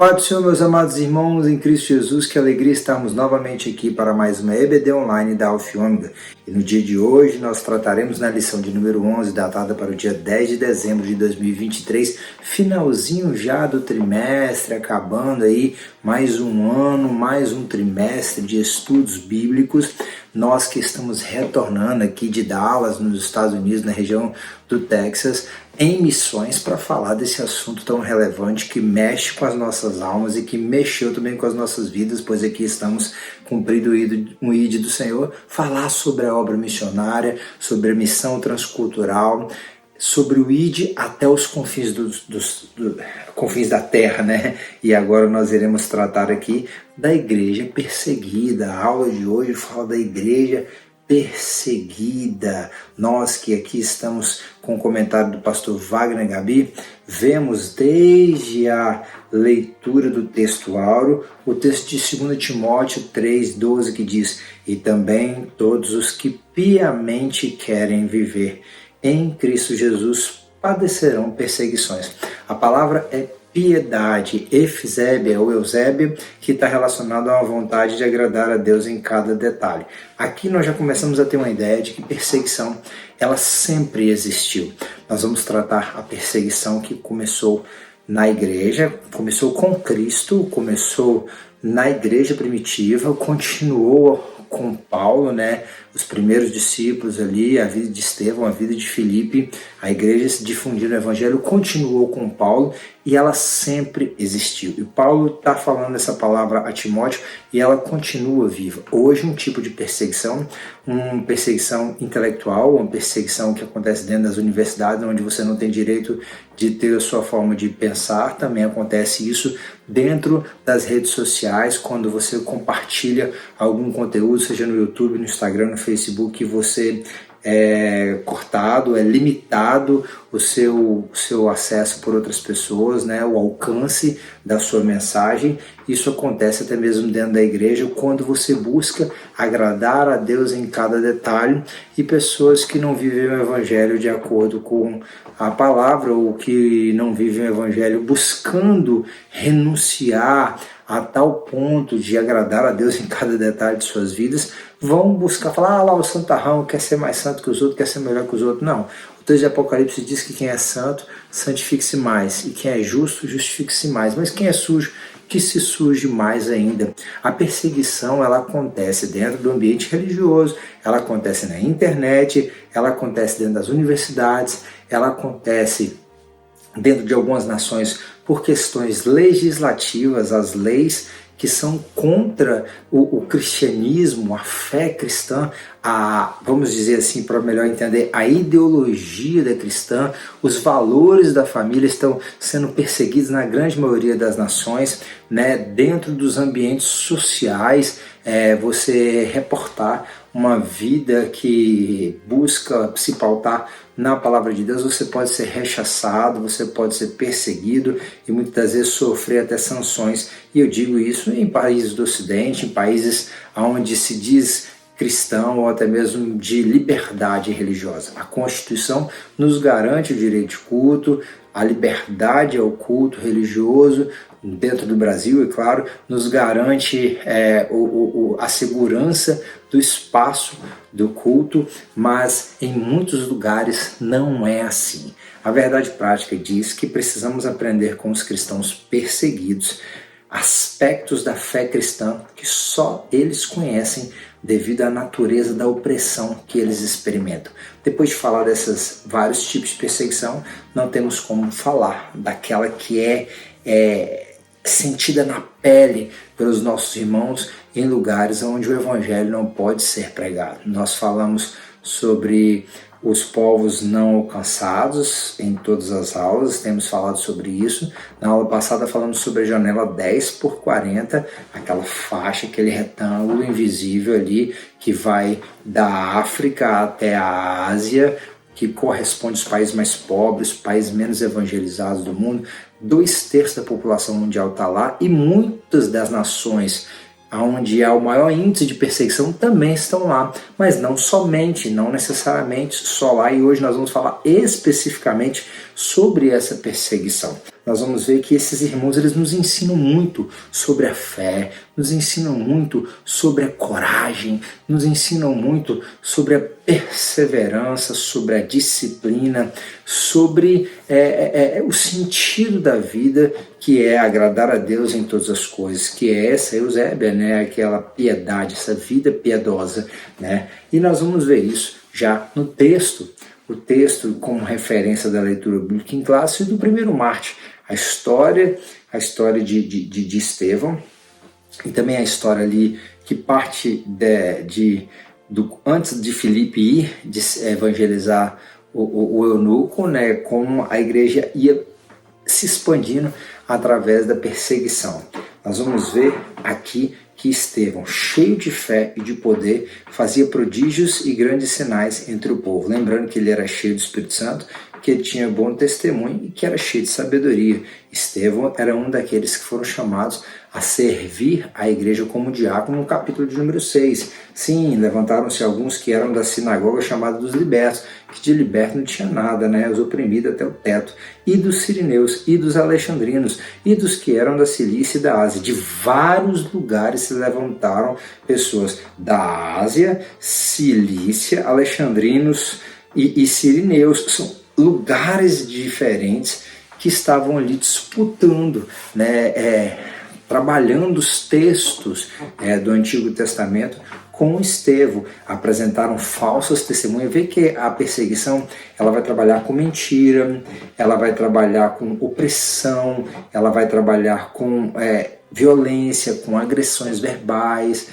paz do Senhor, meus amados irmãos em Cristo Jesus, que alegria estarmos novamente aqui para mais uma EBD Online da Alfa e Ômega. E no dia de hoje nós trataremos na lição de número 11, datada para o dia 10 de dezembro de 2023, finalzinho já do trimestre, acabando aí mais um ano, mais um trimestre de estudos bíblicos. Nós que estamos retornando aqui de Dallas, nos Estados Unidos, na região do Texas, em missões para falar desse assunto tão relevante que mexe com as nossas almas e que mexeu também com as nossas vidas, pois aqui estamos cumprindo o ID do Senhor, falar sobre a obra missionária, sobre a missão transcultural, sobre o ID até os confins, confins da terra, né? E agora nós iremos tratar aqui da igreja perseguida. A aula de hoje fala da igreja perseguida. Nós que aqui estamos com o comentário do pastor Wagner Gabi, vemos desde a leitura do texto áureo, o texto de 2 Timóteo 3,12 que diz: e também todos os que piamente querem viver em Cristo Jesus padecerão perseguições. A palavra é piedade, efzébia ou eusébia, que está relacionado a uma vontade de agradar a Deus em cada detalhe. Aqui nós já começamos a ter uma ideia de que perseguição, ela sempre existiu. Nós vamos tratar a perseguição que começou na igreja, começou com Cristo, começou na igreja primitiva, continuou com Paulo, né? Os primeiros discípulos ali, a vida de Estevão, a vida de Filipe, a igreja se difundindo o evangelho, continuou com Paulo e ela sempre existiu. E Paulo está falando essa palavra a Timóteo e ela continua viva. Hoje um tipo de perseguição, uma perseguição intelectual, uma perseguição que acontece dentro das universidades, onde você não tem direito de ter a sua forma de pensar, também acontece isso dentro das redes sociais, quando você compartilha algum conteúdo, seja no YouTube, no Instagram, no Facebook, você é cortado, é limitado o seu acesso por outras pessoas, né? O alcance da sua mensagem. Isso acontece até mesmo dentro da igreja, quando você busca agradar a Deus em cada detalhe, e pessoas que não vivem o evangelho de acordo com a palavra, ou que não vivem o evangelho buscando renunciar a tal ponto de agradar a Deus em cada detalhe de suas vidas, vão buscar falar: lá o santarrão quer ser mais santo que os outros, quer ser melhor que os outros. Não, o texto de Apocalipse diz que quem é santo, santifique-se mais, e quem é justo, justifique-se mais, mas quem é sujo, que se suje mais ainda. A perseguição, ela acontece dentro do ambiente religioso, ela acontece na internet, ela acontece dentro das universidades, ela acontece dentro de algumas nações por questões legislativas, as leis que são contra o cristianismo, a fé cristã, vamos dizer assim, para melhor entender, a ideologia da cristã, os valores da família estão sendo perseguidos na grande maioria das nações, né? Dentro dos ambientes sociais, você reportar uma vida que busca se pautar na palavra de Deus, você pode ser rechaçado, você pode ser perseguido e muitas das vezes sofrer até sanções. E eu digo isso em países do Ocidente, em países onde se diz cristão ou até mesmo de liberdade religiosa. A Constituição nos garante o direito de culto, a liberdade ao culto religioso dentro do Brasil, e claro, nos garante a segurança do espaço do culto, mas em muitos lugares não é assim. A verdade prática diz que precisamos aprender com os cristãos perseguidos aspectos da fé cristã que só eles conhecem devido à natureza da opressão que eles experimentam. Depois de falar desses vários tipos de perseguição, não temos como falar daquela que é sentida na pele pelos nossos irmãos em lugares onde o evangelho não pode ser pregado. Nós falamos sobre os povos não alcançados em todas as aulas, temos falado sobre isso. Na aula passada falamos sobre a janela 10x40, aquela faixa, aquele retângulo invisível ali que vai da África até a Ásia, que corresponde aos países mais pobres, os países menos evangelizados do mundo. 2/3 da população mundial está lá, e muitas das nações onde há o maior índice de perseguição também estão lá, mas não somente, não necessariamente só lá, e hoje nós vamos falar especificamente sobre essa perseguição. nós vamos ver que esses irmãos eles nos ensinam muito sobre a fé, nos ensinam muito sobre a coragem, nos ensinam muito sobre a perseverança, sobre a disciplina, sobre o sentido da vida, que é agradar a Deus em todas as coisas, que é essa Eusébia, né, aquela piedade, essa vida piedosa, né? E nós vamos ver isso já no texto, o texto como referência da leitura bíblica em classe do primeiro mártir, a história de Estevão, e também a história ali que parte antes de Filipe ir evangelizar o eunuco, né, como a igreja ia se expandindo através da perseguição. Nós vamos ver aqui que Estevão, cheio de fé e de poder, fazia prodígios e grandes sinais entre o povo. Lembrando que ele era cheio do Espírito Santo, que ele tinha bom testemunho e que era cheio de sabedoria. Estevão era um daqueles que foram chamados a servir a igreja como diácono no capítulo de número 6. Sim, levantaram-se alguns que eram da sinagoga chamada dos libertos, que de liberto não tinha nada, né? Os oprimidos até o teto, e dos sirineus, e dos alexandrinos, e dos que eram da Cilícia e da Ásia. De vários lugares se levantaram pessoas da Ásia, Cilícia, alexandrinos e sirineus. São lugares diferentes que estavam ali disputando, né, trabalhando os textos do Antigo Testamento com Estevão. Apresentaram falsas testemunhas. Vê que a perseguição ela vai trabalhar com mentira, ela vai trabalhar com opressão, ela vai trabalhar com violência, com agressões verbais,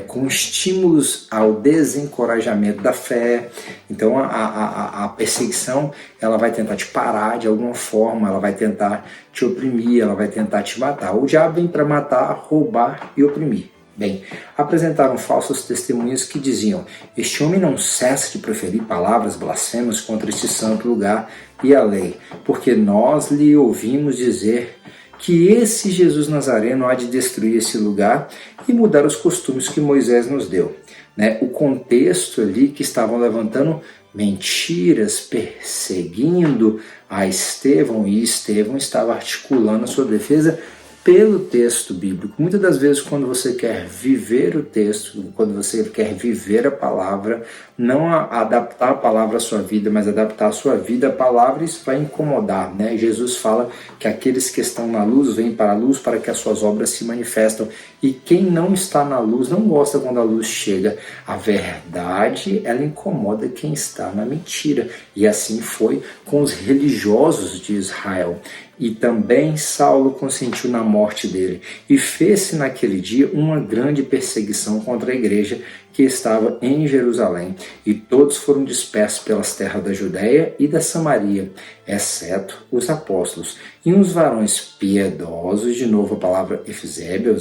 com estímulos ao desencorajamento da fé. Então a perseguição ela vai tentar te parar de alguma forma, ela vai tentar te oprimir, ela vai tentar te matar. O diabo vem para matar, roubar e oprimir. Bem, apresentaram falsos testemunhos que diziam: este homem não cessa de proferir palavras blasfemas contra este santo lugar e a lei, porque nós lhe ouvimos dizer que esse Jesus Nazareno há de destruir esse lugar e mudar os costumes que Moisés nos deu. Né? O contexto ali que estavam levantando mentiras, perseguindo a Estevão, e Estevão estava articulando a sua defesa pelo texto bíblico. Muitas das vezes, quando você quer viver o texto, quando você quer viver a palavra, não adaptar a palavra à sua vida, mas adaptar a sua vida à palavra, isso vai incomodar, né? Jesus fala que aqueles que estão na luz vêm para a luz para que as suas obras se manifestam, e quem não está na luz não gosta quando a luz chega. A verdade, ela incomoda quem está na mentira, e assim foi com os religiosos de Israel. E também Saulo consentiu na morte dele, e fez-se naquele dia uma grande perseguição contra a igreja que estava em Jerusalém, e todos foram dispersos pelas terras da Judéia e da Samaria, exceto os apóstolos. E uns varões piedosos, de novo a palavra Eusébia,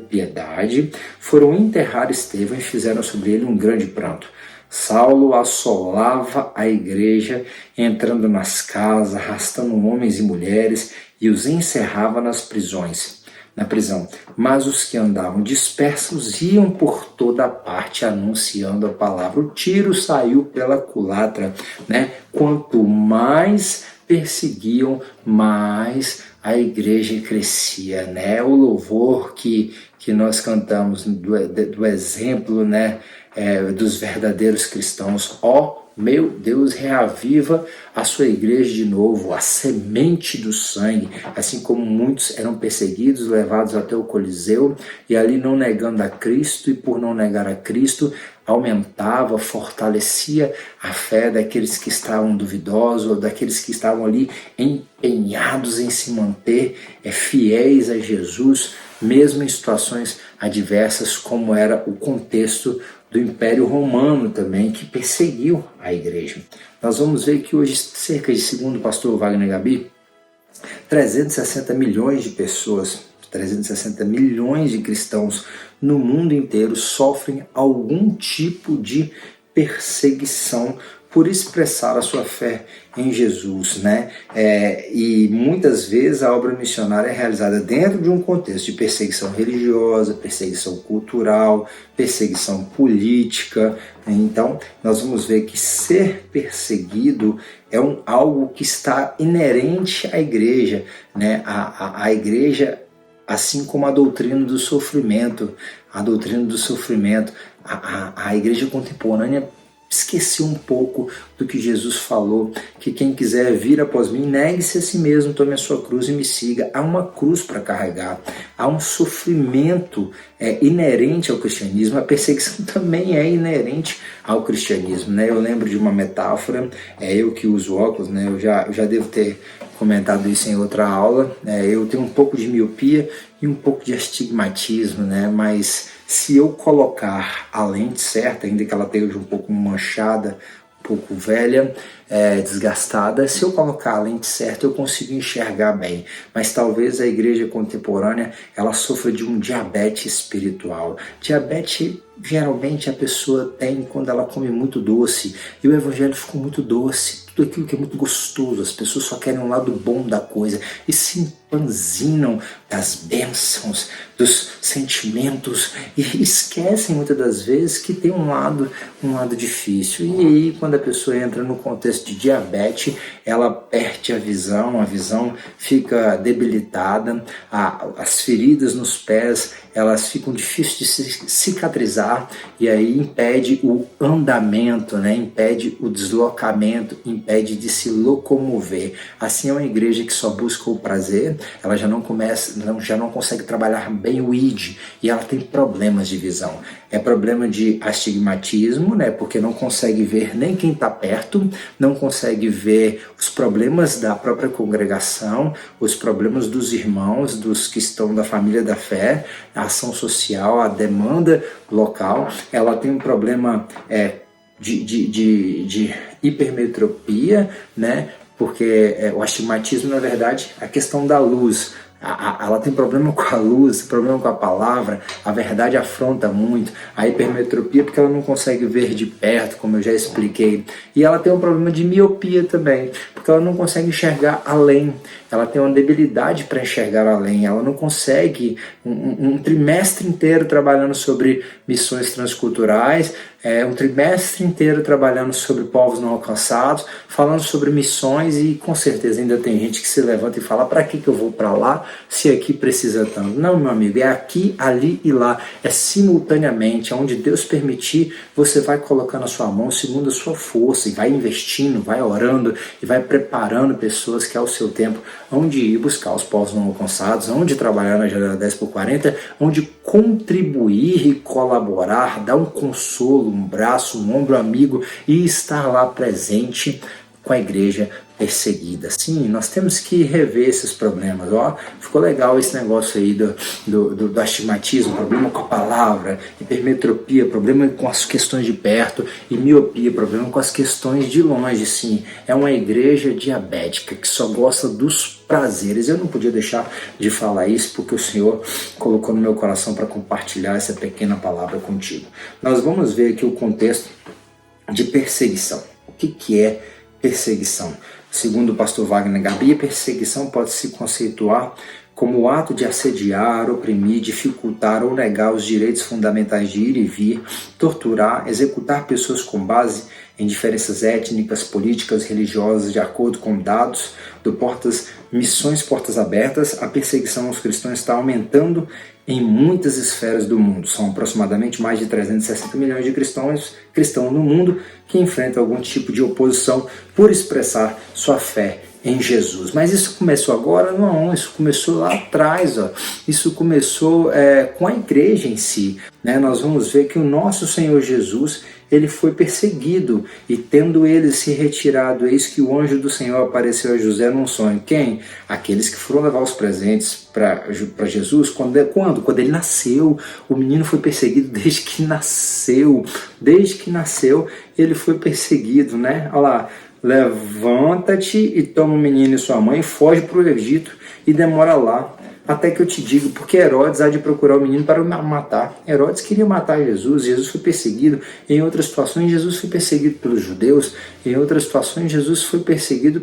piedade, foram enterrar Estevão e fizeram sobre ele um grande pranto. Saulo assolava a igreja, entrando nas casas, arrastando homens e mulheres, e os encerrava na prisão. Mas os que andavam dispersos iam por toda parte anunciando a palavra. O tiro saiu pela culatra, né? Quanto mais perseguiam, mais a igreja crescia, né? O louvor que nós cantamos do exemplo, né? Dos verdadeiros cristãos. Meu Deus, reaviva a sua igreja de novo, a semente do sangue, assim como muitos eram perseguidos, levados até o Coliseu, e ali não negando a Cristo, e por não negar a Cristo, aumentava, fortalecia a fé daqueles que estavam duvidosos, ou daqueles que estavam ali empenhados em se manter fiéis a Jesus, mesmo em situações adversas, como era o contexto do Império Romano também, que perseguiu a igreja. Nós vamos ver que hoje, cerca de, segundo o pastor Wagner Gabi, 360 milhões de pessoas, 360 milhões de cristãos no mundo inteiro sofrem algum tipo de perseguição por expressar a sua fé em Jesus, né? E muitas vezes a obra missionária é realizada dentro de um contexto de perseguição religiosa, perseguição cultural, perseguição política. Então, nós vamos ver que ser perseguido é algo que está inerente à igreja, né? A igreja, assim como a doutrina do sofrimento, a igreja contemporânea esqueceu um pouco do que Jesus falou, que quem quiser vir após mim, negue-se a si mesmo, tome a sua cruz e me siga. Há uma cruz para carregar, há um sofrimento inerente ao cristianismo, a perseguição também é inerente ao cristianismo, né? Eu lembro de uma metáfora, eu que uso óculos, né? Eu já devo ter comentado isso em outra aula, eu tenho um pouco de miopia e um pouco de astigmatismo, né? Mas se eu colocar a lente certa, ainda que ela esteja um pouco manchada, um pouco velha, desgastada, se eu colocar a lente certa eu consigo enxergar bem. Mas talvez a igreja contemporânea ela sofra de um diabetes espiritual. Diabetes geralmente a pessoa tem quando ela come muito doce, e o evangelho ficou muito doce, tudo aquilo que é muito gostoso, as pessoas só querem um lado bom da coisa e se empanzinam das bênçãos, dos sentimentos e esquecem muitas das vezes que tem um lado difícil. E aí quando a pessoa entra no contexto de diabetes, ela perde a visão fica debilitada, as feridas nos pés elas ficam difíceis de se cicatrizar e aí impede o andamento, né? Impede o deslocamento, impede de se locomover. Assim é uma igreja que só busca o prazer, ela já não consegue trabalhar bem o id e ela tem problemas de visão. É problema de astigmatismo, né? Porque não consegue ver nem quem está perto, não consegue ver os problemas da própria congregação, os problemas dos irmãos, dos que estão da família da fé, a ação social, a demanda local. Ela tem um problema de hipermetropia, né? Porque o astigmatismo, na verdade, é a questão da luz. Ela tem problema com a luz, problema com a palavra, a verdade afronta muito. A hipermetropia porque ela não consegue ver de perto, como eu já expliquei. E ela tem um problema de miopia também, porque ela não consegue enxergar além. Ela tem uma debilidade para enxergar além. Ela não consegue um trimestre inteiro trabalhando sobre missões transculturais, um trimestre inteiro trabalhando sobre povos não alcançados, falando sobre missões, e com certeza ainda tem gente que se levanta e fala: para que eu vou para lá se aqui precisa tanto? Não, meu amigo, é aqui, ali e lá, é simultaneamente, onde Deus permitir, você vai colocando a sua mão segundo a sua força e vai investindo, vai orando e vai preparando pessoas que ao seu tempo onde ir buscar os povos não alcançados, onde trabalhar na Janela 10x40, onde contribuir e colaborar, dar um consolo, um braço, um ombro amigo e estar lá presente com a igreja perseguida. Sim, nós temos que rever esses problemas. Ficou legal esse negócio aí do astigmatismo, problema com a palavra, hipermetropia, problema com as questões de perto, e miopia, problema com as questões de longe. Sim, é uma igreja diabética que só gosta dos prazeres. Eu não podia deixar de falar isso porque o Senhor colocou no meu coração para compartilhar essa pequena palavra contigo. Nós vamos ver aqui o contexto de perseguição. O que é perseguição? Segundo o pastor Wagner Gabi, perseguição pode se conceituar como o ato de assediar, oprimir, dificultar ou negar os direitos fundamentais de ir e vir, torturar, executar pessoas com base em diferenças étnicas, políticas, religiosas, de acordo com dados do Missões Portas Abertas. A perseguição aos cristãos está aumentando em muitas esferas do mundo. São aproximadamente mais de 360 milhões de cristãos no mundo que enfrentam algum tipo de oposição por expressar sua fé em Jesus. Mas isso começou agora? Não, isso começou lá atrás. Isso começou com a igreja em si. Nós vamos ver que o nosso Senhor Jesus, ele foi perseguido, e tendo ele se retirado, eis que o anjo do Senhor apareceu a José num sonho. Quem? Aqueles que foram levar os presentes para Jesus. Quando ele nasceu. O menino foi perseguido desde que nasceu. Desde que nasceu ele foi perseguido, né? Olha lá: levanta-te e toma o menino e sua mãe, foge para o Egito e demora lá até que eu te digo, porque Herodes há de procurar o menino para o matar. Herodes queria matar Jesus, Jesus foi perseguido. Em outras situações, Jesus foi perseguido pelos judeus. Em outras situações, Jesus foi perseguido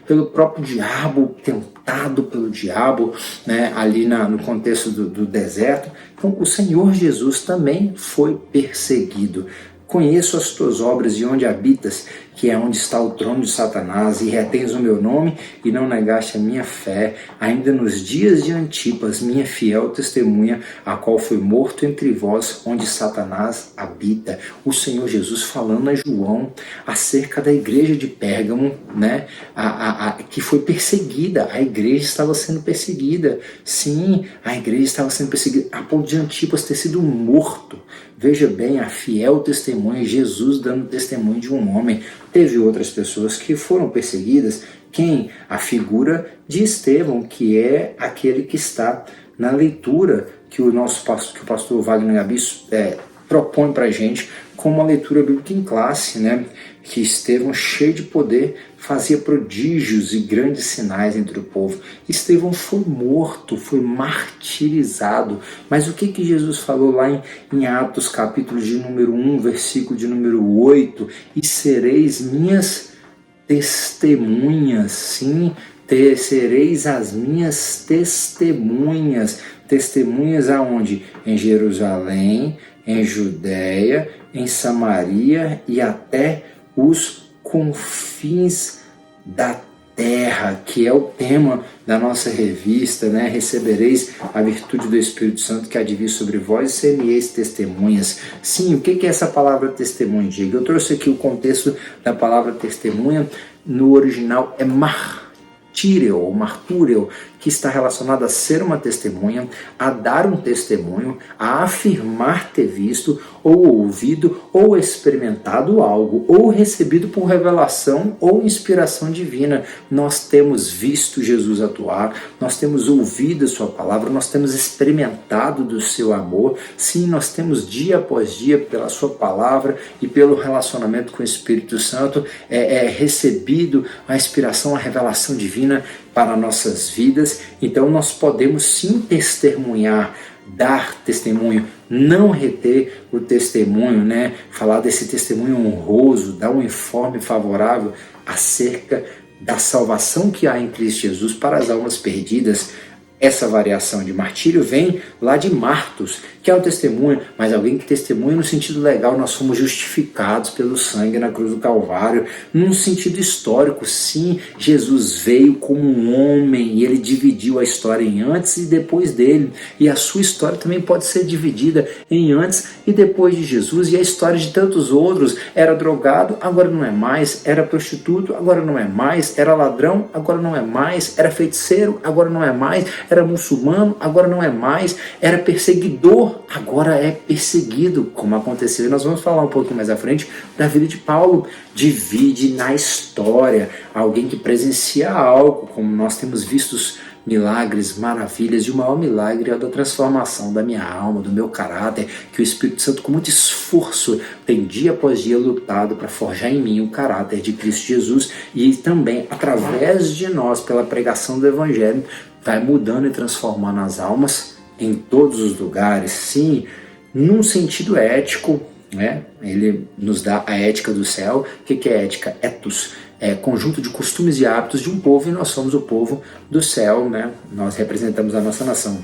pelo próprio diabo, tentado pelo diabo, né, ali no contexto do deserto. Então, o Senhor Jesus também foi perseguido. Conheço as tuas obras e onde habitas, que é onde está o trono de Satanás, e retens o meu nome e não negaste a minha fé, ainda nos dias de Antipas, minha fiel testemunha, a qual foi morto entre vós, onde Satanás habita. O Senhor Jesus falando a João acerca da igreja de Pérgamo, né, que foi perseguida. A igreja estava sendo perseguida. Sim, a igreja estava sendo perseguida, a ponto de Antipas ter sido morto. Veja bem, a fiel testemunha, Jesus dando testemunho de um homem. Teve outras pessoas que foram perseguidas. Quem? A figura de Estevão, que é aquele que está na leitura que o pastor Wagner Gabi propõe para a gente como uma leitura bíblica em classe, né? Que Estevão, cheio de poder, fazia prodígios e grandes sinais entre o povo. Estevão foi morto, foi martirizado. Mas o que Jesus falou lá em Atos, capítulo de número 1, versículo de número 8? E sereis minhas testemunhas, sim, sereis as minhas testemunhas. Testemunhas aonde? Em Jerusalém, em Judéia, em Samaria e até os confins da terra, que é o tema da nossa revista, né? Recebereis a virtude do Espírito Santo que há de vir sobre vós e ser-me-eis testemunhas. Sim, o que é essa palavra testemunha, Diego? Eu trouxe aqui o contexto da palavra testemunha. No original é martíreo, que está relacionado a ser uma testemunha, a dar um testemunho, a afirmar ter visto, ou ouvido, ou experimentado algo, ou recebido por revelação ou inspiração divina. Nós temos visto Jesus atuar, nós temos ouvido a sua palavra, nós temos experimentado do seu amor. Sim, nós temos dia após dia, pela sua palavra e pelo relacionamento com o Espírito Santo, recebido a inspiração, a revelação divina para nossas vidas. Então nós podemos sim testemunhar, dar testemunho, não reter o testemunho, né? Falar desse testemunho honroso, dar um informe favorável acerca da salvação que há em Cristo Jesus para as almas perdidas. Essa variação de martírio vem lá de Martos, que é um testemunho, mas alguém que testemunha no sentido legal. Nós fomos justificados pelo sangue na cruz do Calvário. Num sentido histórico, sim, Jesus veio como um homem e ele dividiu a história em antes e depois dele. E a sua história também pode ser dividida em antes e depois de Jesus. E a história de tantos outros: era drogado, agora não é mais; era prostituto, agora não é mais; era ladrão, agora não é mais; era feiticeiro, agora não é mais; era muçulmano, agora não é mais; era perseguidor, agora é perseguido, como aconteceu. E nós vamos falar um pouquinho mais à frente da vida de Paulo. Divide na história, alguém que presencia algo, como nós temos visto milagres, maravilhas, e o maior milagre é o da transformação da minha alma, do meu caráter, que o Espírito Santo, com muito esforço, tem dia após dia lutado para forjar em mim o caráter de Cristo Jesus, e também através de nós, pela pregação do Evangelho, vai mudando e transformando as almas em todos os lugares. Sim, num sentido ético, né? Ele nos dá a ética do céu. O que é ética? Ethos. É conjunto de costumes e hábitos de um povo, e nós somos o povo do céu, né? Nós representamos a nossa nação.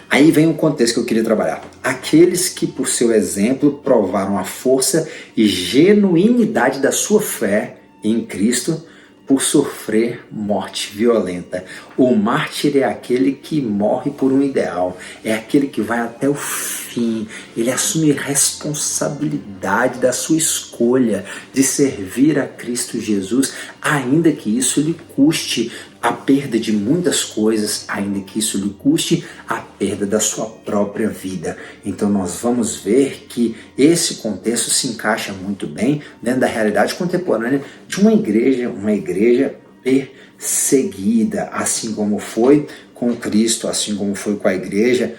Aí vem o contexto que eu queria trabalhar. Aqueles que, por seu exemplo, provaram a força e genuinidade da sua fé em Cristo, por sofrer morte violenta. O mártir é aquele que morre por um ideal, é aquele que vai até o fim. Ele assume responsabilidade da sua escolha de servir a Cristo Jesus, ainda que isso lhe custe a perda de muitas coisas, ainda que isso lhe custe a perda da sua própria vida. Então nós vamos ver que esse contexto se encaixa muito bem dentro da realidade contemporânea de uma igreja perseguida, assim como foi com Cristo, assim como foi com a igreja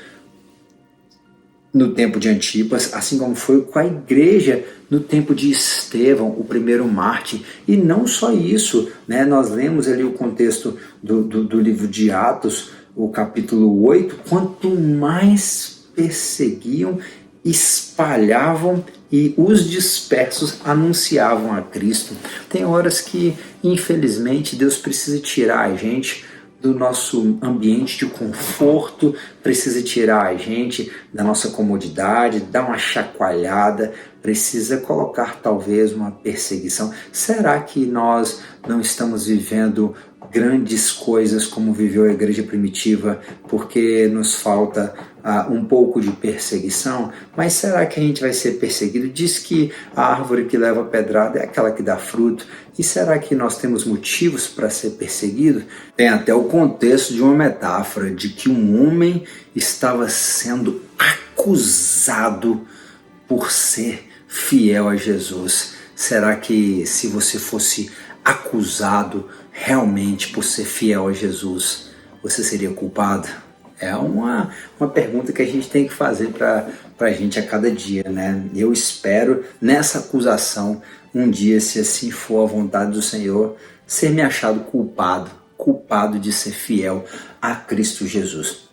no tempo de Antipas, assim como foi com a igreja no tempo de Estevão, o primeiro mártir. E não só isso, né? Nós lemos ali o contexto do livro de Atos, o capítulo 8, quanto mais perseguiam, espalhavam e os dispersos anunciavam a Cristo. Tem horas que, infelizmente, Deus precisa tirar a gente do nosso ambiente de conforto, precisa tirar a gente da nossa comodidade, dar uma chacoalhada, precisa colocar talvez uma perseguição. Será que nós não estamos vivendo grandes coisas como viveu a igreja primitiva porque nos falta um pouco de perseguição? Mas será que a gente vai ser perseguido? Diz que a árvore que leva pedrada é aquela que dá fruto. E será que nós temos motivos para ser perseguido? Tem até o contexto de uma metáfora de que um homem estava sendo acusado por ser fiel a Jesus. Será que se você fosse acusado realmente por ser fiel a Jesus, você seria culpado? É uma pergunta que a gente tem que fazer para a gente a cada dia, né? Eu espero nessa acusação, um dia, se assim for a vontade do Senhor, ser me achado culpado de ser fiel a Cristo Jesus.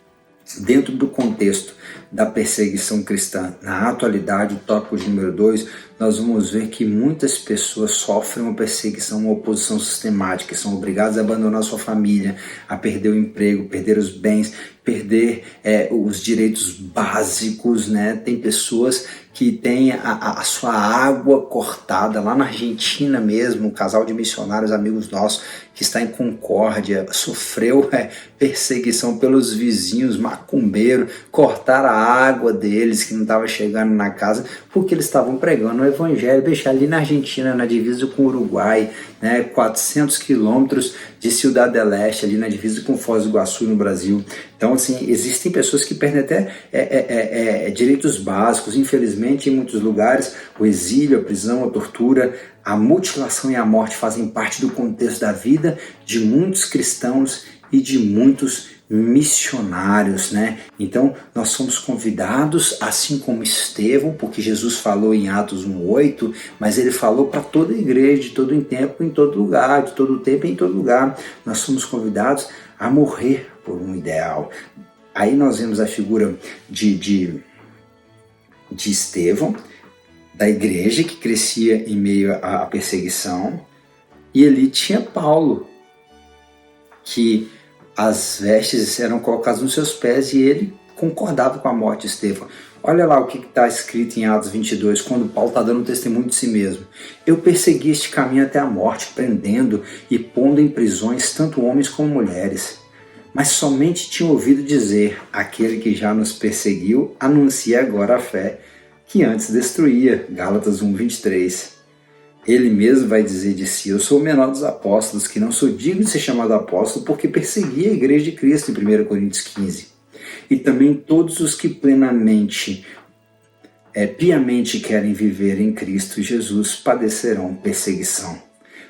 Dentro do contexto da perseguição cristã, na atualidade, o tópico de número 2, nós vamos ver que muitas pessoas sofrem uma perseguição, uma oposição sistemática, são obrigadas a abandonar sua família, a perder o emprego, perder os bens, perder os direitos básicos, né? Tem pessoas que têm a sua água cortada, lá na Argentina mesmo, um casal de missionários, amigos nossos, que está em Concórdia, sofreu perseguição pelos vizinhos macumbeiros, cortaram a água deles que não estava chegando na casa, porque eles estavam pregando o evangelho, deixar ali na Argentina, na divisa com o Uruguai, né, 400 quilômetros de Ciudad del Este, ali na divisa com Foz do Iguaçu, no Brasil. Então, assim, existem pessoas que perdem até direitos básicos. Infelizmente, em muitos lugares, o exílio, a prisão, a tortura, a mutilação e a morte fazem parte do contexto da vida de muitos cristãos e de muitos missionários, né? Então nós somos convidados, assim como Estevão, porque Jesus falou em Atos 1:8, mas ele falou para toda a igreja, de todo em tempo, em todo lugar, de todo tempo, em todo lugar. Nós somos convidados a morrer por um ideal. Aí nós vemos a figura de Estevão, da igreja que crescia em meio à perseguição, e ali tinha Paulo, que as vestes eram colocadas nos seus pés e ele concordava com a morte de Estevão. Olha lá o que está escrito em Atos 22, quando Paulo está dando testemunho de si mesmo. Eu persegui este caminho até a morte, prendendo e pondo em prisões tanto homens como mulheres. Mas somente tinha ouvido dizer, aquele que já nos perseguiu anuncia agora a fé que antes destruía. Gálatas 1:23. Ele mesmo vai dizer de si, eu sou o menor dos apóstolos, que não sou digno de ser chamado apóstolo, porque persegui a igreja de Cristo, em 1 Coríntios 15. E também todos os que piamente querem viver em Cristo Jesus padecerão perseguição.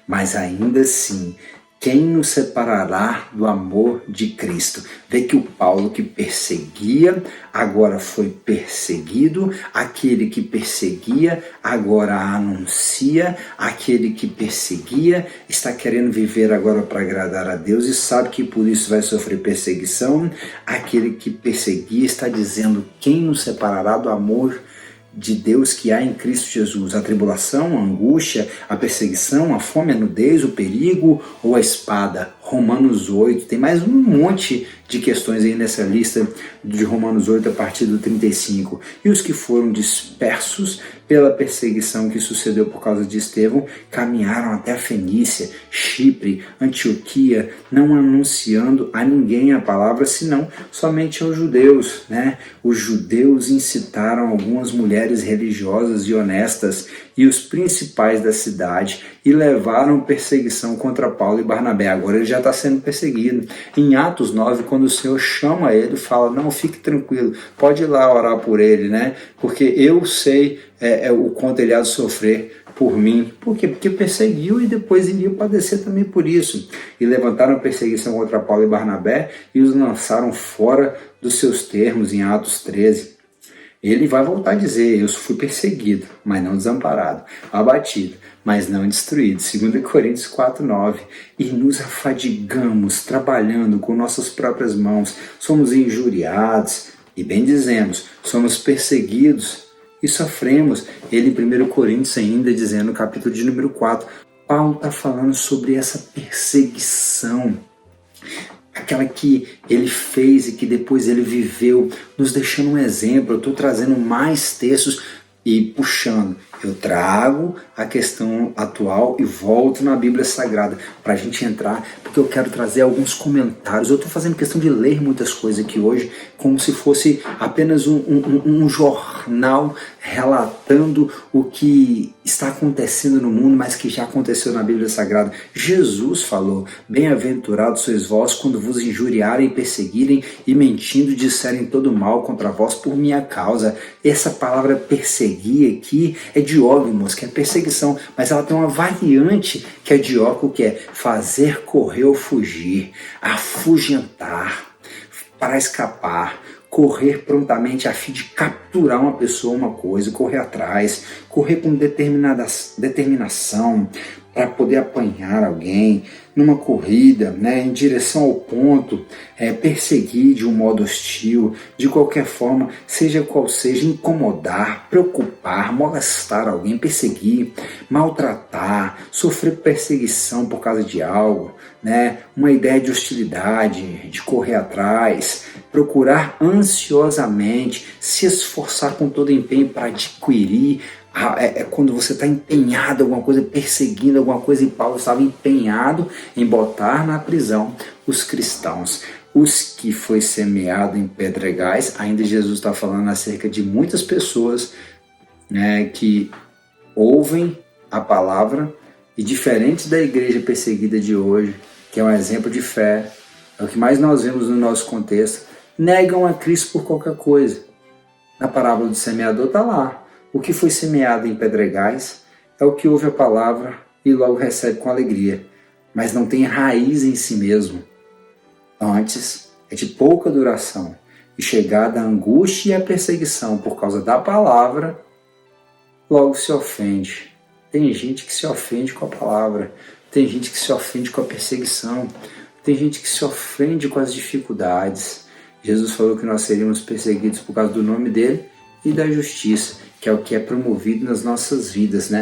Mas ainda assim, quem nos separará do amor de Cristo? Vê que o Paulo que perseguia, agora foi perseguido, aquele que perseguia, agora anuncia, aquele que perseguia, está querendo viver agora para agradar a Deus e sabe que por isso vai sofrer perseguição, aquele que perseguia está dizendo, quem nos separará do amor de Deus que há em Cristo Jesus? A tribulação, a angústia, a perseguição, a fome, a nudez, o perigo ou a espada? Romanos 8, tem mais um monte de questões aí nessa lista de Romanos 8 a partir do 35. E os que foram dispersos pela perseguição que sucedeu por causa de Estevão, caminharam até a Fenícia, Chipre, Antioquia, não anunciando a ninguém a palavra, senão somente aos judeus, né? Os judeus incitaram algumas mulheres religiosas e honestas e os principais da cidade e levaram perseguição contra Paulo e Barnabé. Agora ele já está sendo perseguido. Em Atos 9, quando o Senhor chama ele, fala, não, fique tranquilo, pode ir lá orar por ele, né? Porque eu sei o quanto ele há de sofrer por mim. Por quê? Porque perseguiu e depois iria padecer também por isso. E levantaram perseguição contra Paulo e Barnabé e os lançaram fora dos seus termos em Atos 13. Ele vai voltar a dizer: eu fui perseguido, mas não desamparado, abatido, mas não destruído. 2 Coríntios 4:9. E nos afadigamos trabalhando com nossas próprias mãos, somos injuriados, e bem dizemos, somos perseguidos e sofremos. Ele em 1 Coríntios ainda dizendo, no capítulo de número 4, Paulo está falando sobre essa perseguição, aquela que ele fez e que depois ele viveu, nos deixando um exemplo. Eu estou trazendo mais textos e puxando. Eu trago a questão atual e volto na Bíblia Sagrada para a gente entrar, porque eu quero trazer alguns comentários. Eu estou fazendo questão de ler muitas coisas aqui hoje, como se fosse apenas um jornal relatando o que está acontecendo no mundo, mas que já aconteceu na Bíblia Sagrada. Jesus falou: bem-aventurados sois vós quando vos injuriarem, perseguirem e mentindo disserem todo mal contra vós por minha causa. Essa palavra perseguir aqui é diógmos, que é perseguição, mas ela tem uma variante que é dióco, que é fazer, correr ou fugir, afugentar, para escapar, correr prontamente a fim de capturar uma pessoa, uma coisa, correr atrás, correr com determinação para poder apanhar alguém numa corrida, em direção ao ponto, perseguir de um modo hostil, de qualquer forma, seja qual seja, incomodar, preocupar, molestar alguém, perseguir, maltratar, sofrer perseguição por causa de algo, uma ideia de hostilidade, de correr atrás, procurar ansiosamente, se esforçar com todo empenho para adquirir. É quando você está empenhado em alguma coisa, perseguindo alguma coisa, e Paulo estava empenhado em botar na prisão os cristãos. Os que foi semeado em pedregais, ainda Jesus está falando acerca de muitas pessoas que ouvem a palavra e, diferentes da igreja perseguida de hoje, que é um exemplo de fé, é o que mais nós vemos no nosso contexto, negam a Cristo por qualquer coisa. Na parábola do semeador está lá. O que foi semeado em pedregais é o que ouve a palavra e logo recebe com alegria, mas não tem raiz em si mesmo. Antes, é de pouca duração, e chegada a angústia e a perseguição por causa da palavra, logo se ofende. Tem gente que se ofende com a palavra, tem gente que se ofende com a perseguição, tem gente que se ofende com as dificuldades. Jesus falou que nós seríamos perseguidos por causa do nome dele e da justiça, que é o que é promovido nas nossas vidas,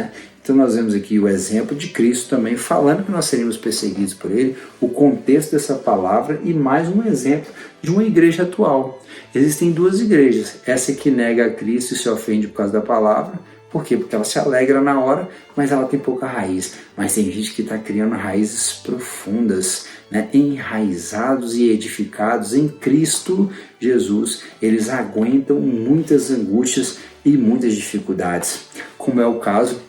Então nós vemos aqui o exemplo de Cristo também falando que nós seríamos perseguidos por ele, o contexto dessa palavra e mais um exemplo de uma igreja atual. Existem duas igrejas, essa que nega a Cristo e se ofende por causa da palavra. Por quê? Porque ela se alegra na hora, mas ela tem pouca raiz. Mas tem gente que está criando raízes profundas, enraizados e edificados em Cristo Jesus. Eles aguentam muitas angústias e muitas dificuldades, como é o caso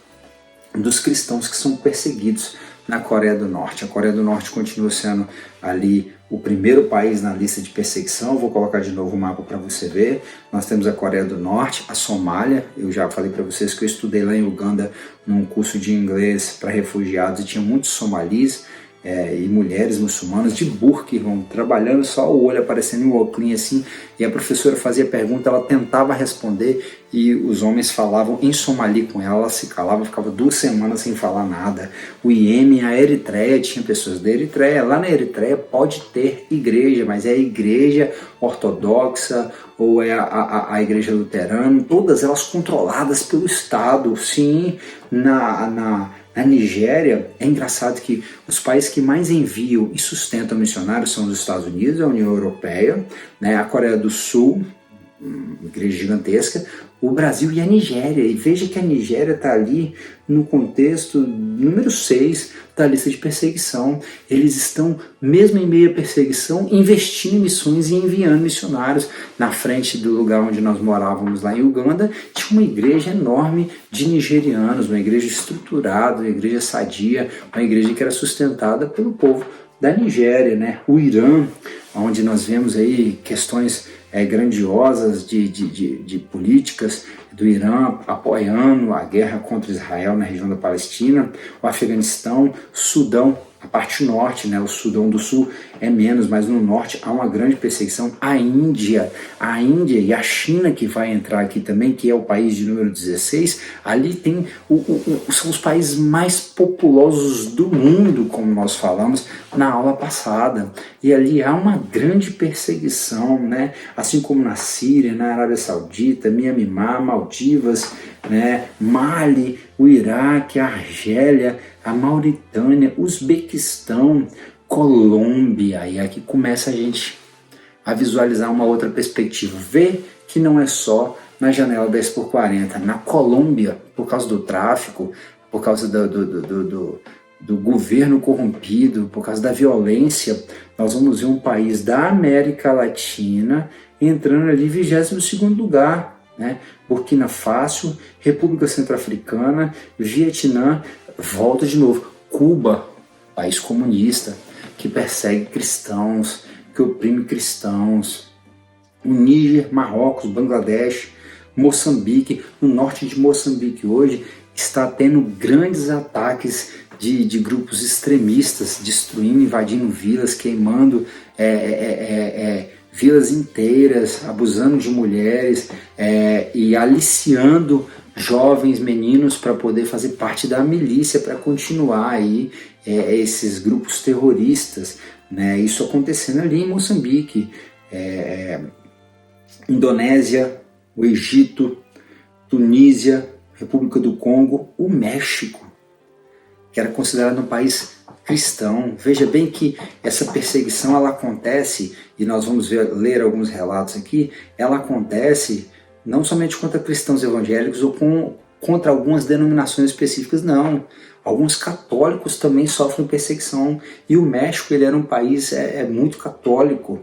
dos cristãos que são perseguidos na Coreia do Norte. A Coreia do Norte continua sendo ali o primeiro país na lista de perseguição. Vou colocar de novo o mapa para você ver. Nós temos a Coreia do Norte, a Somália. Eu já falei para vocês que eu estudei lá em Uganda num curso de inglês para refugiados e tinha muitos somalis e mulheres muçulmanas de burca, irmão, trabalhando, só o olho aparecendo em um óculos assim, e a professora fazia pergunta, ela tentava responder e os homens falavam em somali com ela, ela se calava, ficava 2 semanas sem falar nada. O Iêmen, a Eritreia, tinha pessoas da Eritreia. Lá na Eritreia pode ter igreja, mas é a igreja ortodoxa ou é a igreja luterana, todas elas controladas pelo Estado. Sim, na Nigéria, é engraçado que os países que mais enviam e sustentam missionários são os Estados Unidos, a União Europeia, a Coreia do Sul, igreja gigantesca, o Brasil e a Nigéria. E veja que a Nigéria está ali no contexto número 6 da lista de perseguição. Eles estão, mesmo em meio à perseguição, investindo em missões e enviando missionários. Na frente do lugar onde nós morávamos, lá em Uganda, tinha uma igreja enorme de nigerianos, uma igreja estruturada, uma igreja sadia, uma igreja que era sustentada pelo povo da Nigéria, O Irã, onde nós vemos aí questões grandiosas de políticas do Irã apoiando a guerra contra Israel na região da Palestina, o Afeganistão, Sudão, a parte norte, né, o Sudão do Sul é menos, mas no norte há uma grande perseguição. A Índia e a China, que vai entrar aqui também, que é o país de número 16, ali tem são os países mais populosos do mundo, como nós falamos na aula passada, e ali há uma grande perseguição, né, assim como na Síria, na Arábia Saudita, Mianmar, Maldivas, né, Mali, o Iraque, a Argélia, a Mauritânia, Uzbequistão, Colômbia. E aqui começa a gente a visualizar uma outra perspectiva. Ver que não é só na janela 10x40. Na Colômbia, por causa do tráfico, por causa do governo corrompido, por causa da violência, nós vamos ver um país da América Latina entrando ali em 22º lugar, né? Burkina Faso, República Centro-Africana, Vietnã, volta de novo, Cuba, país comunista, que persegue cristãos, que oprime cristãos, o Níger, Marrocos, Bangladesh, Moçambique. No norte de Moçambique hoje está tendo grandes ataques de grupos extremistas, destruindo, invadindo vilas, queimando vilas inteiras, abusando de mulheres e aliciando jovens meninos para poder fazer parte da milícia, para continuar aí esses grupos terroristas, né? Isso acontecendo ali em Moçambique, Indonésia, o Egito, Tunísia, República do Congo, o México, que era considerado um país cristão. Veja bem que essa perseguição ela acontece, e nós vamos ler alguns relatos aqui, ela acontece não somente contra cristãos evangélicos ou contra algumas denominações específicas, não. Alguns católicos também sofrem perseguição, e o México ele era um país muito católico,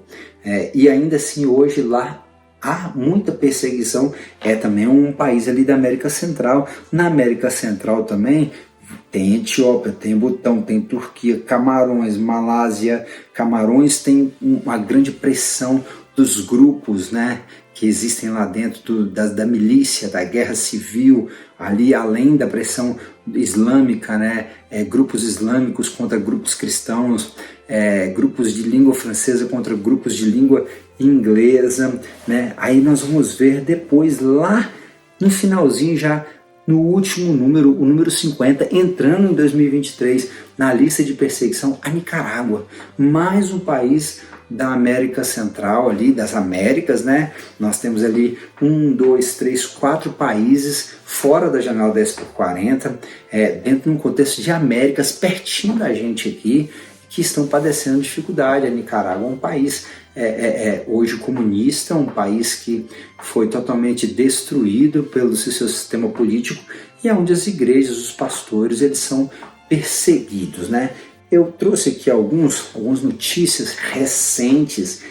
e ainda assim hoje lá há muita perseguição. É também um país ali da América Central. Na América Central também tem Etiópia, tem Butão, tem Turquia, Camarões, Malásia. Camarões tem uma grande pressão dos grupos, né, que existem lá dentro da milícia, da guerra civil, ali além da pressão islâmica, né, grupos islâmicos contra grupos cristãos, grupos de língua francesa contra grupos de língua inglesa, né. Aí nós vamos ver depois lá no finalzinho, já no último número, o número 50, entrando em 2023 na lista de perseguição, a Nicarágua, mais um país da América Central, ali das Américas, né? Nós temos ali 4 países fora da janela 10x40, dentro de um contexto de Américas, pertinho da gente aqui, que estão padecendo dificuldade. A Nicarágua é um país hoje comunista, um país que foi totalmente destruído pelo seu sistema político, e é onde as igrejas, os pastores, eles são perseguidos, né? Eu trouxe aqui algumas notícias recentes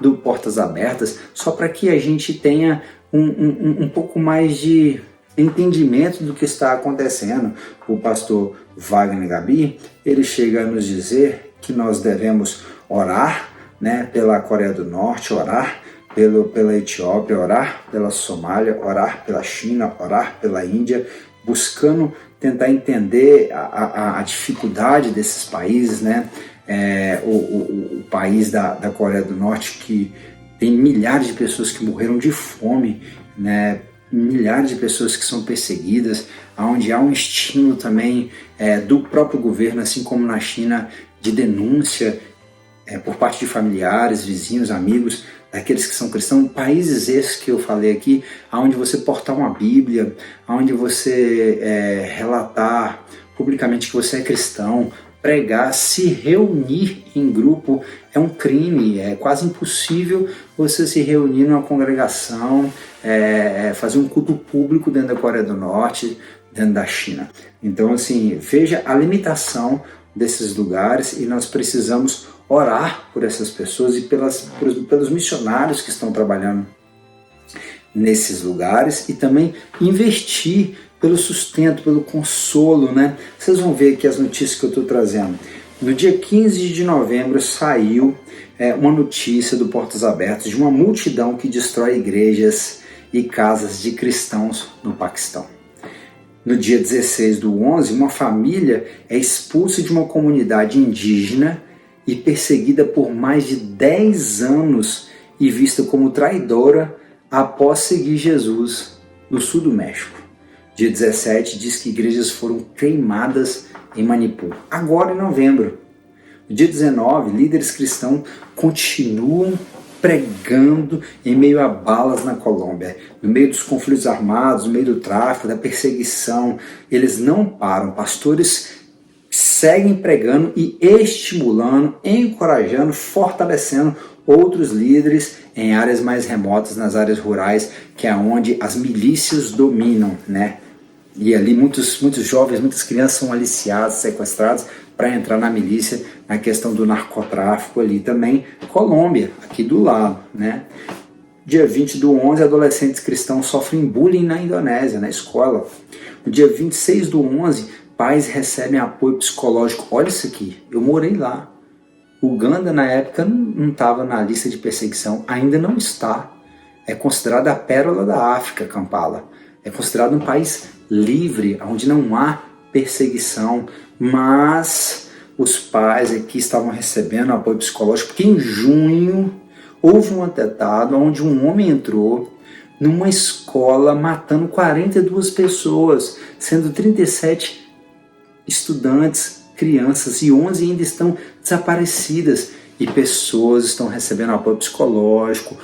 do Portas Abertas, só para que a gente tenha um pouco mais de entendimento do que está acontecendo. O pastor Wagner Gabi, ele chega a nos dizer que nós devemos orar, né, pela Coreia do Norte, orar pela Etiópia, orar pela Somália, orar pela China, orar pela Índia, buscando tentar entender a dificuldade desses países, né? O país da Coreia do Norte, que tem milhares de pessoas que morreram de fome, né? Milhares de pessoas que são perseguidas, onde há um estímulo também do próprio governo, assim como na China, de denúncia por parte de familiares, vizinhos, amigos, daqueles que são cristãos. Países esses que eu falei aqui, onde você portar uma Bíblia, onde você relatar publicamente que você é cristão, pregar, se reunir em grupo é um crime. É quase impossível você se reunir numa congregação, fazer um culto público dentro da Coreia do Norte, dentro da China. Então, assim, veja a limitação desses lugares, e nós precisamos orar por essas pessoas e pelos missionários que estão trabalhando nesses lugares, e também investir pelo sustento, pelo consolo, né? Vocês vão ver aqui as notícias que eu estou trazendo. No dia 15 de novembro saiu uma notícia do Portas Abertas de uma multidão que destrói igrejas e casas de cristãos no Paquistão. no dia 16/11, uma família é expulsa de uma comunidade indígena e perseguida por mais de 10 anos e vista como traidora após seguir Jesus no sul do México. Dia 17 diz que igrejas foram queimadas em Manipur. Agora em novembro. No dia 19, líderes cristãos continuam pregando em meio a balas na Colômbia, no meio dos conflitos armados, no meio do tráfico, da perseguição. Eles não param. Pastores seguem pregando e estimulando, encorajando, fortalecendo outros líderes em áreas mais remotas, nas áreas rurais, que é onde as milícias dominam, né? E ali muitos jovens, muitas crianças são aliciados, sequestrados para entrar na milícia, na questão do narcotráfico ali também. Colômbia, aqui do lado, né? Dia 20/11, adolescentes cristãos sofrem bullying na Indonésia, na escola. No dia 26/11, pais recebem apoio psicológico. Olha isso aqui, eu morei lá. Uganda, na época, não estava na lista de perseguição, ainda não está. É considerada a pérola da África, Kampala. É considerado um país livre, onde não há perseguição, mas os pais aqui estavam recebendo apoio psicológico, porque em junho houve um atentado onde um homem entrou numa escola matando 42 pessoas, sendo 37 estudantes, crianças, e 11 ainda estão desaparecidas, e pessoas estão recebendo apoio psicológico,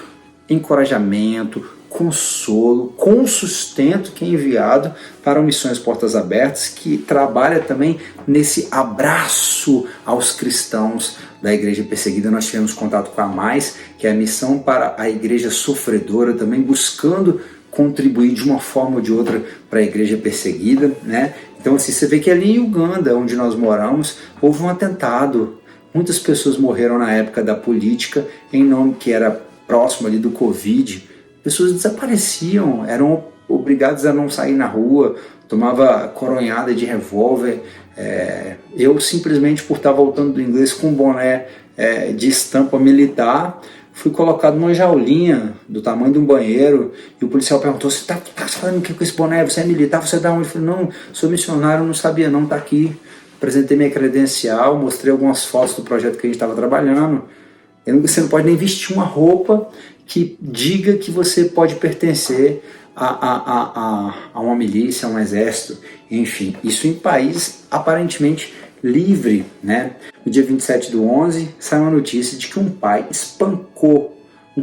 encorajamento, consolo, com sustento que é enviado para Missões Portas Abertas, que trabalha também nesse abraço aos cristãos da igreja perseguida. Nós tivemos contato com a Mais, que é a missão para a igreja sofredora, também buscando contribuir de uma forma ou de outra para a igreja perseguida, né? Então assim, você vê que ali em Uganda, onde nós moramos, houve um atentado. Muitas pessoas morreram na época da política, em nome que era próximo ali do Covid. Pessoas desapareciam, eram obrigadas a não sair na rua, tomava coronhada de revólver. Eu simplesmente, por estar voltando do inglês com um boné de estampa militar, fui colocado numa jaulinha do tamanho de um banheiro, e o policial perguntou: você está fazendo o que com esse boné? Você é militar? Você é da onde? Eu falei: não, sou missionário, não sabia não, está aqui. Apresentei minha credencial, mostrei algumas fotos do projeto que a gente estava trabalhando. Você não pode nem vestir uma roupa que diga que você pode pertencer a uma milícia, a um exército, enfim. Isso em país aparentemente livre, né? No dia 27/11, sai uma notícia de que um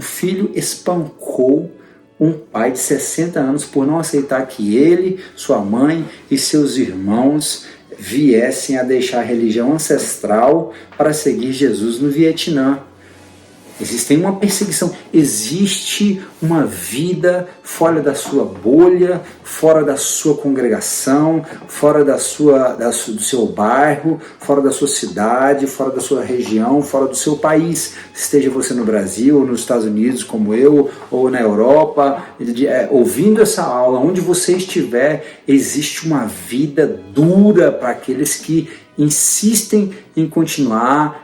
filho espancou um pai de 60 anos por não aceitar que ele, sua mãe e seus irmãos viessem a deixar a religião ancestral para seguir Jesus no Vietnã. Existe uma perseguição, existe uma vida fora da sua bolha, fora da sua congregação, fora do seu bairro, fora da sua cidade, fora da sua região, fora do seu país. Esteja você no Brasil, ou nos Estados Unidos como eu, ou na Europa, ouvindo essa aula, onde você estiver, existe uma vida dura para aqueles que insistem em continuar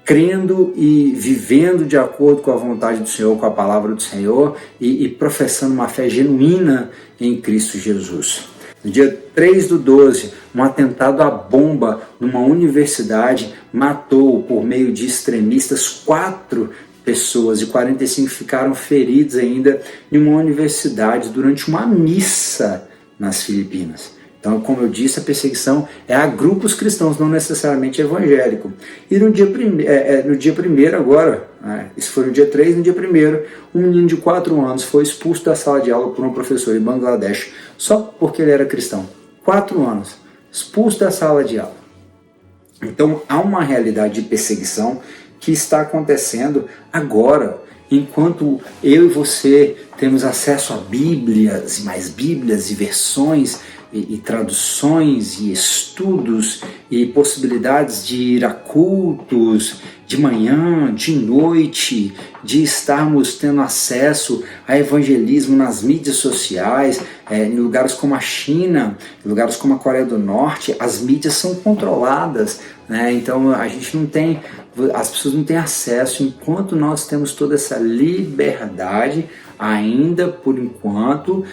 crendo e vivendo de acordo com a vontade do Senhor, com a palavra do Senhor, e professando uma fé genuína em Cristo Jesus. No dia 3/12, um atentado à bomba numa universidade matou, por meio de extremistas, 4 pessoas e 45 ficaram feridos ainda em uma universidade durante uma missa nas Filipinas. Então, como eu disse, a perseguição é a grupos cristãos, não necessariamente evangélico. E no dia 1º agora, isso foi no dia 3, no dia 1º, um menino de 4 anos foi expulso da sala de aula por um professor em Bangladesh, só porque ele era cristão. 4 anos, expulso da sala de aula. Então, há uma realidade de perseguição que está acontecendo agora, enquanto eu e você temos acesso a Bíblias, e mais Bíblias e versões, e traduções e estudos e possibilidades de ir a cultos de manhã, de noite, de estarmos tendo acesso a evangelismo nas mídias sociais, em lugares como a China, em lugares como a Coreia do Norte, as mídias são controladas, né? Então a gente não tem, as pessoas não têm acesso, enquanto nós temos toda essa liberdade. Ainda por enquanto,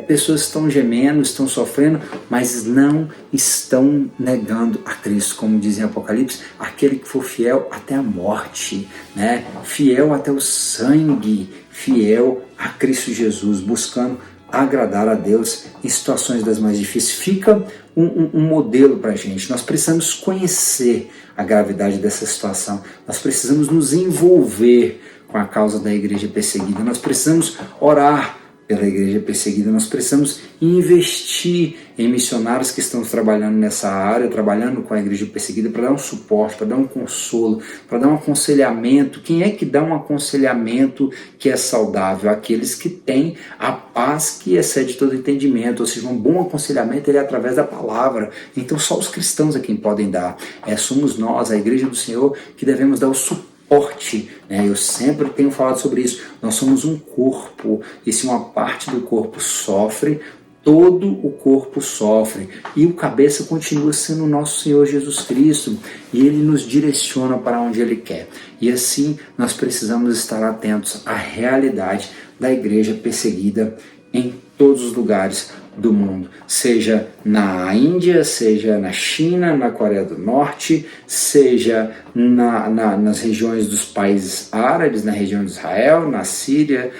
pessoas estão gemendo, estão sofrendo, mas não estão negando a Cristo, como diz em Apocalipse, aquele que for fiel até a morte, né? Fiel até o sangue, fiel a Cristo Jesus, buscando agradar a Deus em situações das mais difíceis. Fica um modelo para a gente. Nós precisamos conhecer a gravidade dessa situação, nós precisamos nos envolver com a causa da igreja perseguida, nós precisamos orar pela igreja perseguida, nós precisamos investir em missionários que estão trabalhando nessa área, trabalhando com a igreja perseguida, para dar um suporte, para dar um consolo, para dar um aconselhamento. Quem é que dá um aconselhamento que é saudável? Aqueles que têm a paz que excede todo entendimento, ou seja, um bom aconselhamento ele é através da palavra. Então só os cristãos é quem podem dar. Somos nós, a igreja do Senhor, que devemos dar o suporte. Eu sempre tenho falado sobre isso. Nós somos um corpo, e se uma parte do corpo sofre, todo o corpo sofre, e o cabeça continua sendo o nosso Senhor Jesus Cristo, e Ele nos direciona para onde Ele quer. E assim nós precisamos estar atentos à realidade da igreja perseguida em todos os lugares do mundo, seja na Índia, seja na China, na Coreia do Norte, seja nas regiões dos países árabes, na região de Israel, na Síria,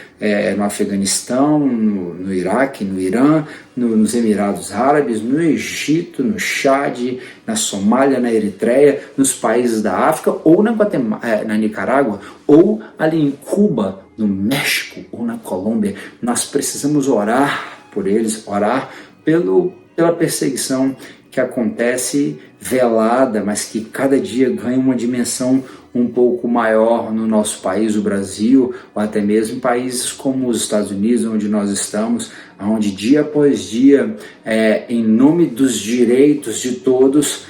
no Afeganistão, no Iraque, no Irã, nos Emirados Árabes, no Egito, no Chad, na Somália, na Eritreia, nos países da África, ou na Nicarágua, ou ali em Cuba, no México ou na Colômbia. Nós precisamos orar por eles, orar pela perseguição que acontece velada, mas que cada dia ganha uma dimensão um pouco maior no nosso país, o Brasil, ou até mesmo em países como os Estados Unidos, onde nós estamos, onde dia após dia, em nome dos direitos de todos,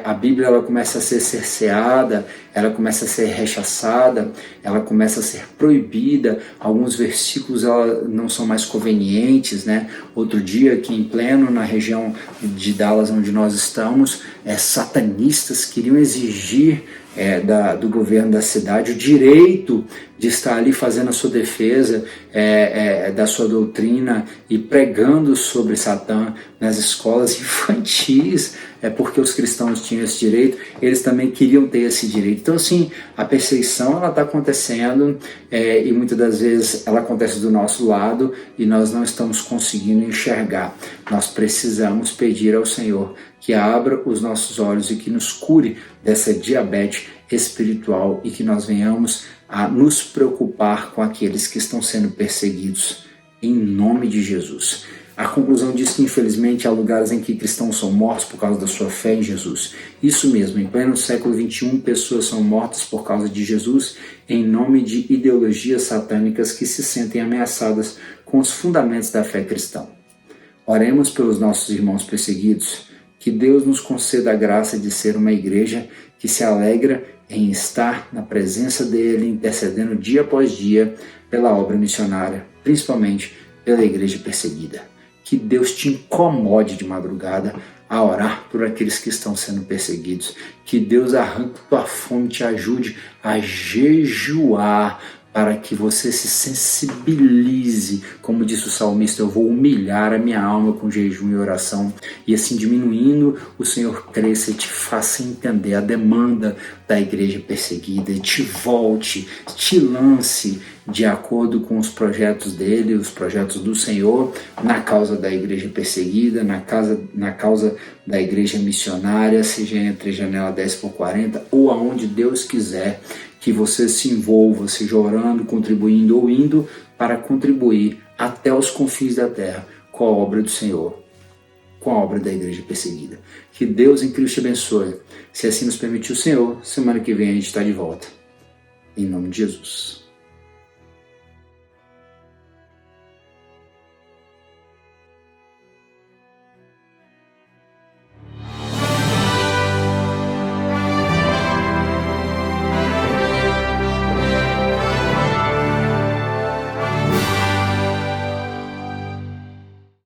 a Bíblia ela começa a ser cerceada, ela começa a ser rechaçada, ela começa a ser proibida, alguns versículos ela não são mais convenientes, né? Outro dia, aqui em pleno, na região de Dallas, onde nós estamos, satanistas queriam exigir do governo da cidade o direito de estar ali fazendo a sua defesa da sua doutrina e pregando sobre Satã nas escolas infantis, porque os cristãos tinham esse direito, eles também queriam ter esse direito. Então assim, a perseguição ela está acontecendo e muitas das vezes ela acontece do nosso lado e nós não estamos conseguindo enxergar. Nós precisamos pedir ao Senhor que abra os nossos olhos e que nos cure dessa diabetes espiritual e que nós venhamos a nos preocupar com aqueles que estão sendo perseguidos em nome de Jesus. A conclusão diz que infelizmente há lugares em que cristãos são mortos por causa da sua fé em Jesus. Isso mesmo, em pleno século XXI, pessoas são mortas por causa de Jesus em nome de ideologias satânicas que se sentem ameaçadas com os fundamentos da fé cristã. Oremos pelos nossos irmãos perseguidos, que Deus nos conceda a graça de ser uma igreja que se alegra em estar na presença dEle, intercedendo dia após dia pela obra missionária, principalmente pela igreja perseguida. Que Deus te incomode de madrugada a orar por aqueles que estão sendo perseguidos. Que Deus arranque tua fome, te ajude a jejuar, para que você se sensibilize, como disse o salmista, eu vou humilhar a minha alma com jejum e oração, e assim diminuindo, o Senhor cresça e te faça entender a demanda da igreja perseguida, e te volte, te lance de acordo com os projetos dele, os projetos do Senhor, na causa da igreja perseguida, na causa da igreja missionária, seja entre janela 10x40 ou aonde Deus quiser, que você se envolva, seja orando, contribuindo ou indo para contribuir até os confins da terra com a obra do Senhor, com a obra da igreja perseguida. Que Deus em Cristo te abençoe. Se assim nos permitir o Senhor, semana que vem a gente está de volta. Em nome de Jesus.